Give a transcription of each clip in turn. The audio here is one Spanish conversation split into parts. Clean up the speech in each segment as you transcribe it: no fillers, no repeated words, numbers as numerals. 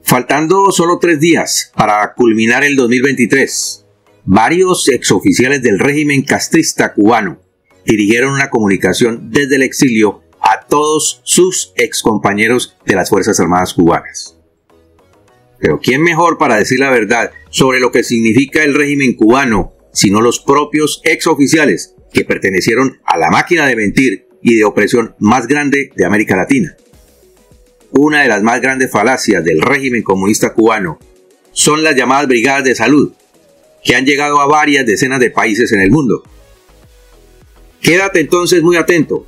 Faltando solo 3 días para culminar el 2023, varios exoficiales del régimen castrista cubano dirigieron una comunicación desde el exilio a todos sus excompañeros de las Fuerzas Armadas cubanas. Pero ¿quién mejor para decir la verdad sobre lo que significa el régimen cubano sino los propios exoficiales que pertenecieron a la máquina de mentir y de opresión más grande de América Latina? Una de las más grandes falacias del régimen comunista cubano son las llamadas brigadas de salud, que han llegado a varias decenas de países en el mundo. Quédate entonces muy atento,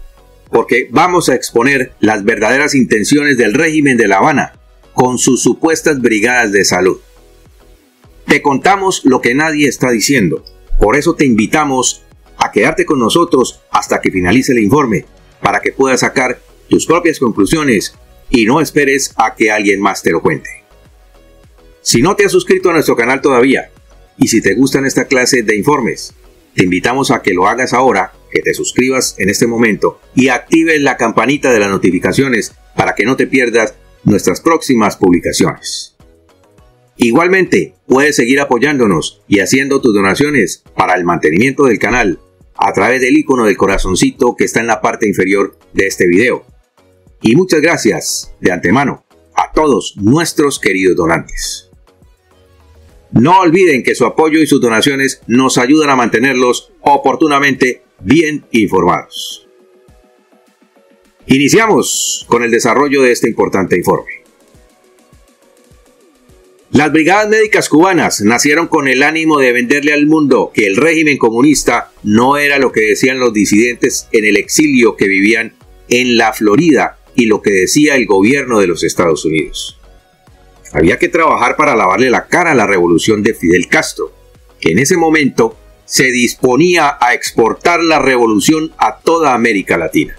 porque vamos a exponer las verdaderas intenciones del régimen de La Habana con sus supuestas brigadas de salud. Te contamos lo que nadie está diciendo, por eso te invitamos a quedarte con nosotros hasta que finalice el informe, para que puedas sacar tus propias conclusiones y no esperes a que alguien más te lo cuente. Si no te has suscrito a nuestro canal todavía, y si te gustan esta clase de informes, te invitamos a que lo hagas ahora, que te suscribas en este momento y actives la campanita de las notificaciones para que no te pierdas nuestras próximas publicaciones. Igualmente, puedes seguir apoyándonos y haciendo tus donaciones para el mantenimiento del canal a través del icono del corazoncito que está en la parte inferior de este video. Y muchas gracias de antemano a todos nuestros queridos donantes. No olviden que su apoyo y sus donaciones nos ayudan a mantenerlos oportunamente bien informados. Iniciamos con el desarrollo de este importante informe. Las brigadas médicas cubanas nacieron con el ánimo de venderle al mundo que el régimen comunista no era lo que decían los disidentes en el exilio que vivían en la Florida y lo que decía el gobierno de los Estados Unidos. Había que trabajar para lavarle la cara a la revolución de Fidel Castro, que en ese momento se disponía a exportar la revolución a toda América Latina,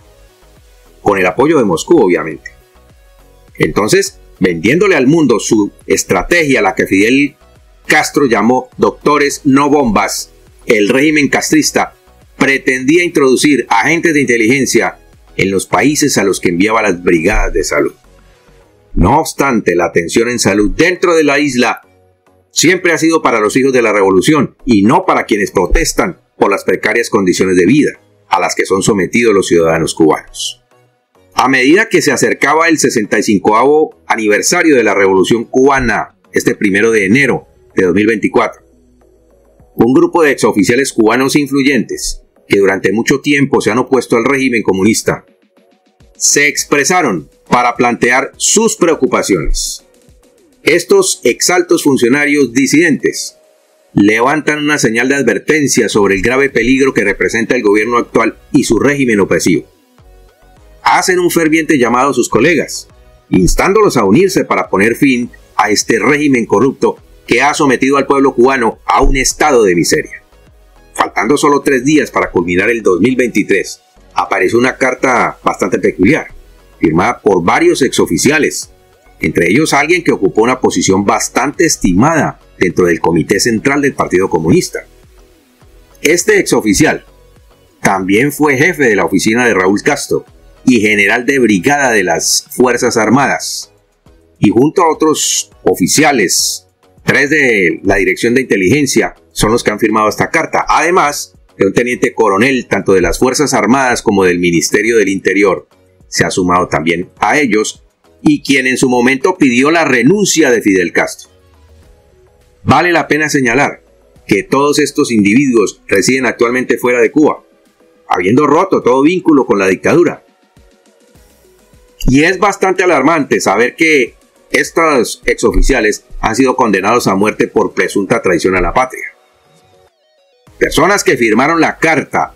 con el apoyo de Moscú, obviamente. Entonces, vendiéndole al mundo su estrategia, la que Fidel Castro llamó doctores no bombas, el régimen castrista pretendía introducir agentes de inteligencia en los países a los que enviaba las brigadas de salud. No obstante, la atención en salud dentro de la isla siempre ha sido para los hijos de la revolución y no para quienes protestan por las precarias condiciones de vida a las que son sometidos los ciudadanos cubanos. A medida que se acercaba el 65º aniversario de la Revolución Cubana, este 1 de enero de 2024, un grupo de exoficiales cubanos influyentes que durante mucho tiempo se han opuesto al régimen comunista, se expresaron para plantear sus preocupaciones. Estos exaltos funcionarios disidentes levantan una señal de advertencia sobre el grave peligro que representa el gobierno actual y su régimen opresivo. Hacen un ferviente llamado a sus colegas, instándolos a unirse para poner fin a este régimen corrupto que ha sometido al pueblo cubano a un estado de miseria. Faltando solo 3 días para culminar el 2023, apareció una carta bastante peculiar, firmada por varios exoficiales, entre ellos alguien que ocupó una posición bastante estimada dentro del Comité Central del Partido Comunista. Este exoficial también fue jefe de la oficina de Raúl Castro y general de brigada de las Fuerzas Armadas, y junto a otros oficiales, 3 de la Dirección de Inteligencia, son los que han firmado esta carta, además de un teniente coronel tanto de las Fuerzas Armadas como del Ministerio del Interior. Se ha sumado también a ellos, y quien en su momento pidió la renuncia de Fidel Castro. Vale la pena señalar que todos estos individuos residen actualmente fuera de Cuba, habiendo roto todo vínculo con la dictadura. Y es bastante alarmante saber que estos exoficiales han sido condenados a muerte por presunta traición a la patria. Personas que firmaron la carta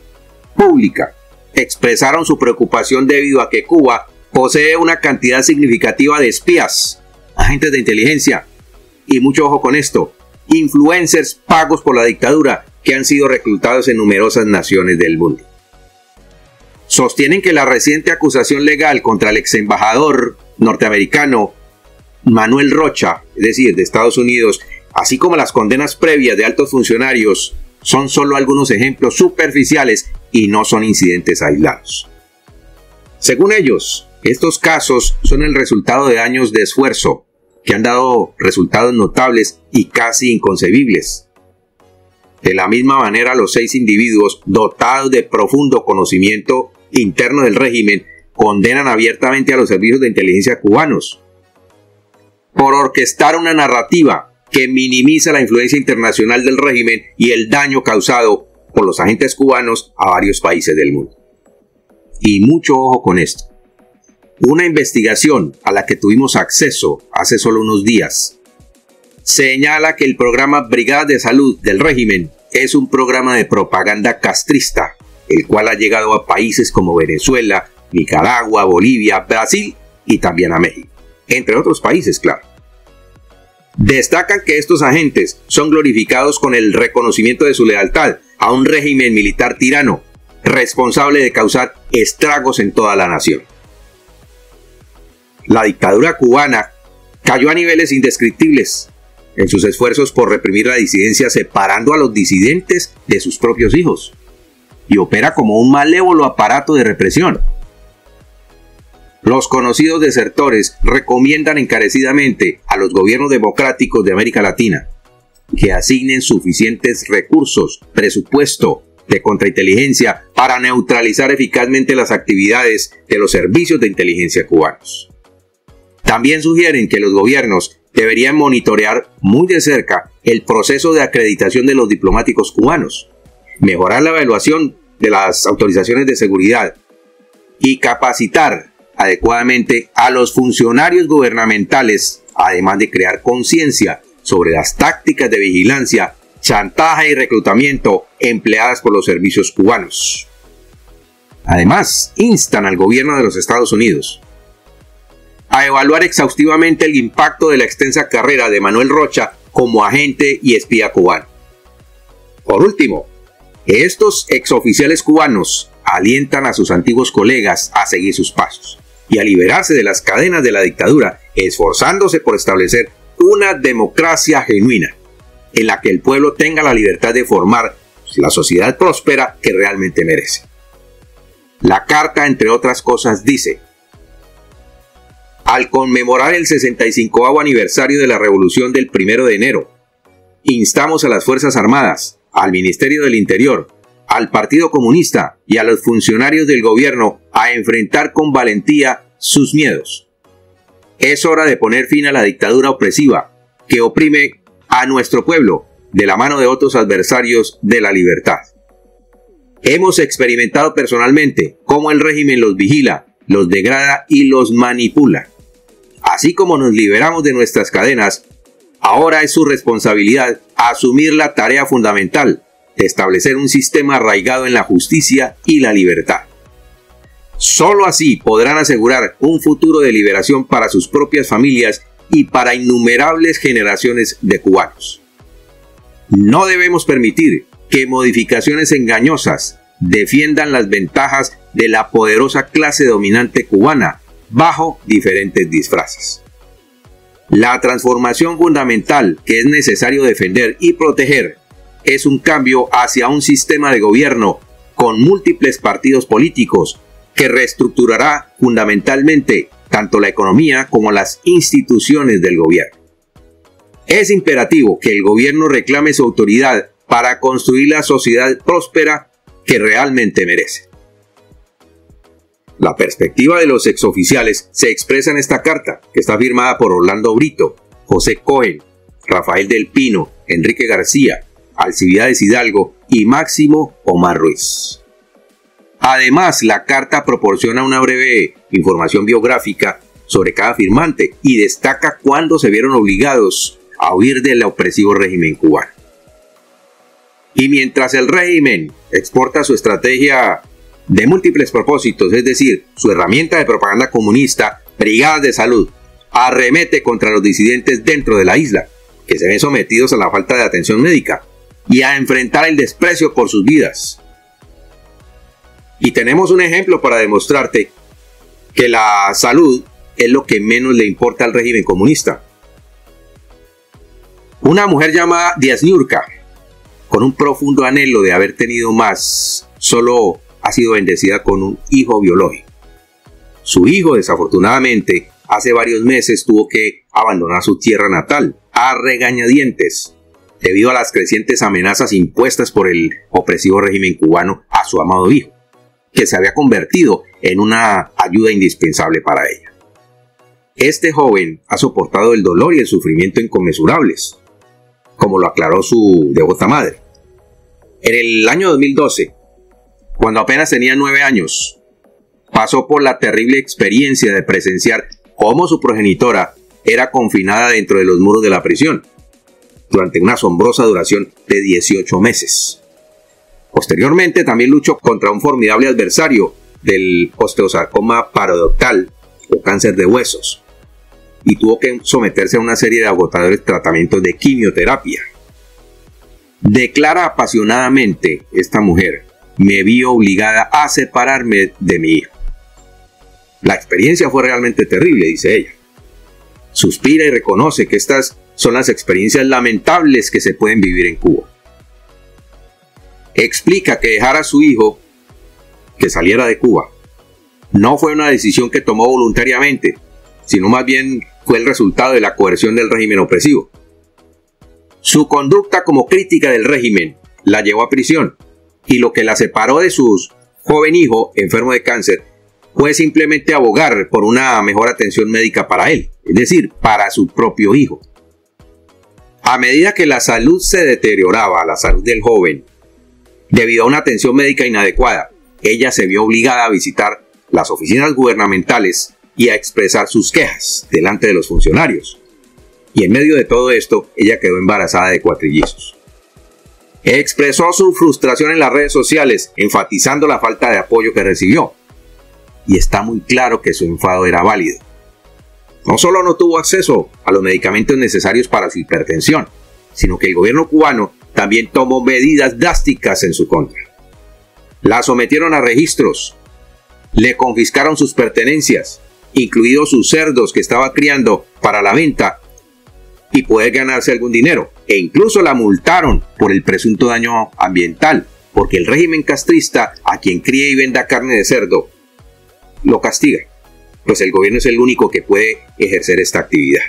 pública expresaron su preocupación debido a que Cuba posee una cantidad significativa de espías, agentes de inteligencia y, mucho ojo con esto, influencers pagos por la dictadura que han sido reclutados en numerosas naciones del mundo. Sostienen que la reciente acusación legal contra el ex embajador norteamericano Manuel Rocha, es decir, de Estados Unidos, así como las condenas previas de altos funcionarios, son solo algunos ejemplos superficiales y no son incidentes aislados. Según ellos, estos casos son el resultado de años de esfuerzo que han dado resultados notables y casi inconcebibles. De la misma manera, los 6 individuos dotados de profundo conocimiento interno del régimen condenan abiertamente a los servicios de inteligencia cubanos por orquestar una narrativa que minimiza la influencia internacional del régimen y el daño causado por los agentes cubanos a varios países del mundo. Y mucho ojo con esto. Una investigación a la que tuvimos acceso hace solo unos días señala que el programa Brigadas de Salud del régimen es un programa de propaganda castrista, el cual ha llegado a países como Venezuela, Nicaragua, Bolivia, Brasil y también a México, entre otros países, claro. Destacan que estos agentes son glorificados con el reconocimiento de su lealtad a un régimen militar tirano, responsable de causar estragos en toda la nación. La dictadura cubana cayó a niveles indescriptibles en sus esfuerzos por reprimir la disidencia, separando a los disidentes de sus propios hijos, y opera como un malévolo aparato de represión. Los conocidos desertores recomiendan encarecidamente a los gobiernos democráticos de América Latina que asignen suficientes recursos, presupuesto de contrainteligencia para neutralizar eficazmente las actividades de los servicios de inteligencia cubanos. También sugieren que los gobiernos deberían monitorear muy de cerca el proceso de acreditación de los diplomáticos cubanos, mejorar la evaluación de las autorizaciones de seguridad y capacitar adecuadamente a los funcionarios gubernamentales, además de crear conciencia sobre las tácticas de vigilancia, chantaje y reclutamiento empleadas por los servicios cubanos. Además, instan al gobierno de los Estados Unidos a evaluar exhaustivamente el impacto de la extensa carrera de Manuel Rocha como agente y espía cubano. Por último, estos exoficiales cubanos alientan a sus antiguos colegas a seguir sus pasos y a liberarse de las cadenas de la dictadura, esforzándose por establecer una democracia genuina, en la que el pueblo tenga la libertad de formar la sociedad próspera que realmente merece. La carta, entre otras cosas, dice: al conmemorar el 65º aniversario de la Revolución del 1 de enero, instamos a las Fuerzas Armadas, al Ministerio del Interior, al Partido Comunista y a los funcionarios del gobierno a enfrentar con valentía sus miedos. Es hora de poner fin a la dictadura opresiva que oprime a nuestro pueblo de la mano de otros adversarios de la libertad. Hemos experimentado personalmente cómo el régimen los vigila, los degrada y los manipula. Así como nos liberamos de nuestras cadenas, ahora es su responsabilidad asumir la tarea fundamental de establecer un sistema arraigado en la justicia y la libertad. Solo así podrán asegurar un futuro de liberación para sus propias familias y para innumerables generaciones de cubanos. No debemos permitir que modificaciones engañosas defiendan las ventajas de la poderosa clase dominante cubana bajo diferentes disfraces. La transformación fundamental que es necesario defender y proteger es un cambio hacia un sistema de gobierno con múltiples partidos políticos que reestructurará fundamentalmente tanto la economía como las instituciones del gobierno. Es imperativo que el gobierno reclame su autoridad para construir la sociedad próspera que realmente merece. La perspectiva de los exoficiales se expresa en esta carta, que está firmada por Orlando Brito, José Cohen, Rafael del Pino, Enrique García, Alcibiades Hidalgo y Máximo Omar Ruiz. Además, la carta proporciona una breve información biográfica sobre cada firmante y destaca cuándo se vieron obligados a huir del opresivo régimen cubano. Y mientras el régimen exporta su estrategia de múltiples propósitos, es decir, su herramienta de propaganda comunista, Brigadas de Salud, arremete contra los disidentes dentro de la isla, que se ven sometidos a la falta de atención médica y a enfrentar el desprecio por sus vidas. Y tenemos un ejemplo para demostrarte que la salud es lo que menos le importa al régimen comunista. Una mujer llamada Díaz Niurka, con un profundo anhelo de haber tenido más, solo ha sido bendecida con un hijo biológico. Su hijo, desafortunadamente, hace varios meses tuvo que abandonar su tierra natal a regañadientes debido a las crecientes amenazas impuestas por el opresivo régimen cubano a su amado hijo, que se había convertido en una ayuda indispensable para ella. Este joven ha soportado el dolor y el sufrimiento inconmensurables, como lo aclaró su devota madre. En el año 2012, cuando apenas tenía 9 años, pasó por la terrible experiencia de presenciar cómo su progenitora era confinada dentro de los muros de la prisión, durante una asombrosa duración de 18 meses. Posteriormente también luchó contra un formidable adversario del osteosarcoma parodonctal o cáncer de huesos, y tuvo que someterse a una serie de agotadores tratamientos de quimioterapia. Declara apasionadamente esta mujer: me vi obligada a separarme de mi hijo. La experiencia fue realmente terrible, dice ella. Suspira y reconoce que estas son las experiencias lamentables que se pueden vivir en Cuba. Explica que dejar a su hijo, que saliera de Cuba, no fue una decisión que tomó voluntariamente, sino más bien fue el resultado de la coerción del régimen opresivo. Su conducta como crítica del régimen la llevó a prisión, y lo que la separó de su joven hijo enfermo de cáncer fue simplemente abogar por una mejor atención médica para él, es decir, para su propio hijo. A medida que la salud se deterioraba, la salud del joven, debido a una atención médica inadecuada, ella se vio obligada a visitar las oficinas gubernamentales y a expresar sus quejas delante de los funcionarios. Y en medio de todo esto, ella quedó embarazada de cuatrillizos. Expresó su frustración en las redes sociales, enfatizando la falta de apoyo que recibió. Y está muy claro que su enfado era válido. No solo no tuvo acceso a los medicamentos necesarios para su hipertensión, sino que el gobierno cubano también tomó medidas drásticas en su contra. La sometieron a registros, le confiscaron sus pertenencias, incluidos sus cerdos que estaba criando para la venta y poder ganarse algún dinero, e incluso la multaron por el presunto daño ambiental, porque el régimen castrista, a quien cría y venda carne de cerdo, lo castiga, pues el gobierno es el único que puede ejercer esta actividad.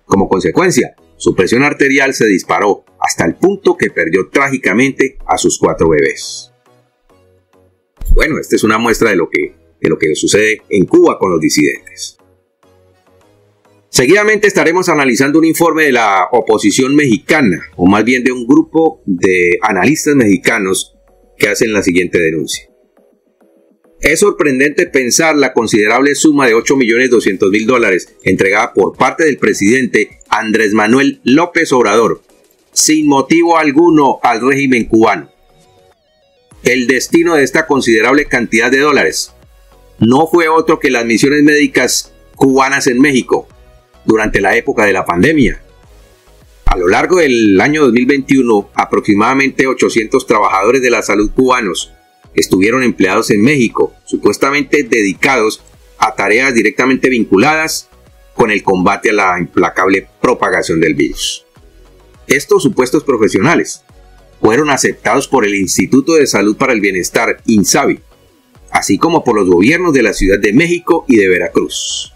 Como consecuencia, su presión arterial se disparó hasta el punto que perdió trágicamente a sus 4 bebés. Bueno, esta es una muestra de lo que sucede en Cuba con los disidentes. Seguidamente estaremos analizando un informe de la oposición mexicana, o más bien de un grupo de analistas mexicanos que hacen la siguiente denuncia. Es sorprendente pensar la considerable suma de $8.200.000 entregada por parte del presidente Andrés Manuel López Obrador, sin motivo alguno al régimen cubano. El destino de esta considerable cantidad de dólares no fue otro que las misiones médicas cubanas en México durante la época de la pandemia. A lo largo del año 2021, aproximadamente 800 trabajadores de la salud cubanos estuvieron empleados en México, supuestamente dedicados a tareas directamente vinculadas con el combate a la implacable propagación del virus. Estos supuestos profesionales fueron aceptados por el Instituto de Salud para el Bienestar, INSABI, así como por los gobiernos de la Ciudad de México y de Veracruz.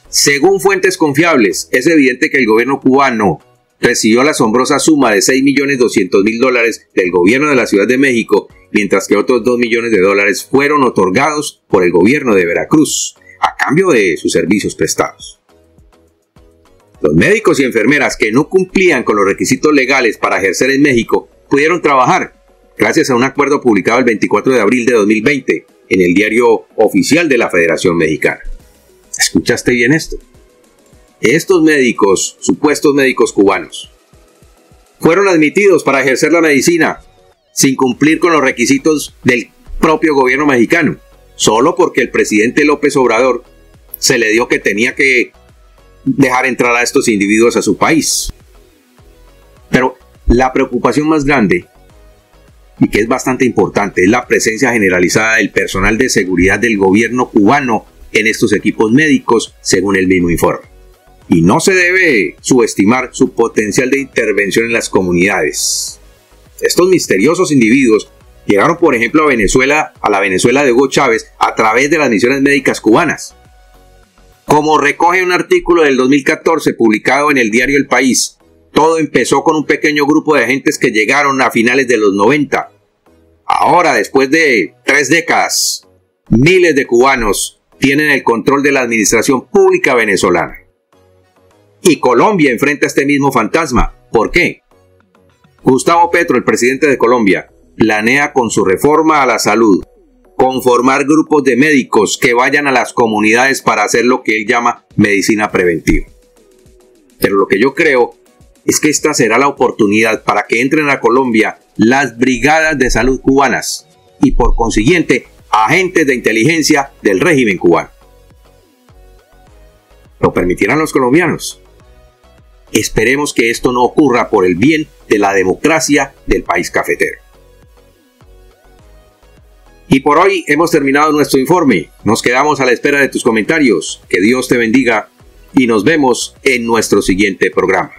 Según fuentes confiables, es evidente que el gobierno cubano recibió la asombrosa suma de $6.200.000 del gobierno de la Ciudad de México, mientras que otros $2 millones fueron otorgados por el gobierno de Veracruz, a cambio de sus servicios prestados. Los médicos y enfermeras que no cumplían con los requisitos legales para ejercer en México pudieron trabajar, gracias a un acuerdo publicado el 24 de abril de 2020 en el Diario Oficial de la Federación Mexicana. ¿Escuchaste bien esto? Estos médicos, supuestos médicos cubanos, fueron admitidos para ejercer la medicina sin cumplir con los requisitos del propio gobierno mexicano, solo porque el presidente López Obrador se le dio que tenía que dejar entrar a estos individuos a su país. Pero la preocupación más grande, y que es bastante importante, es la presencia generalizada del personal de seguridad del gobierno cubano en estos equipos médicos, según el mismo informe. Y no se debe subestimar su potencial de intervención en las comunidades. Estos misteriosos individuos llegaron, por ejemplo, a la Venezuela de Hugo Chávez a través de las misiones médicas cubanas. Como recoge un artículo del 2014 publicado en el diario El País, todo empezó con un pequeño grupo de agentes que llegaron a finales de los 90. Ahora, después de 3 décadas, miles de cubanos tienen el control de la administración pública venezolana. Y Colombia enfrenta este mismo fantasma. ¿Por qué? Gustavo Petro, el presidente de Colombia, planea con su reforma a la salud conformar grupos de médicos que vayan a las comunidades para hacer lo que él llama medicina preventiva. Pero lo que yo creo es que esta será la oportunidad para que entren a Colombia las brigadas de salud cubanas y por consiguiente agentes de inteligencia del régimen cubano. ¿Lo permitirán los colombianos? Esperemos que esto no ocurra por el bien de la democracia del país cafetero. Y por hoy hemos terminado nuestro informe. Nos quedamos a la espera de tus comentarios. Que Dios te bendiga y nos vemos en nuestro siguiente programa.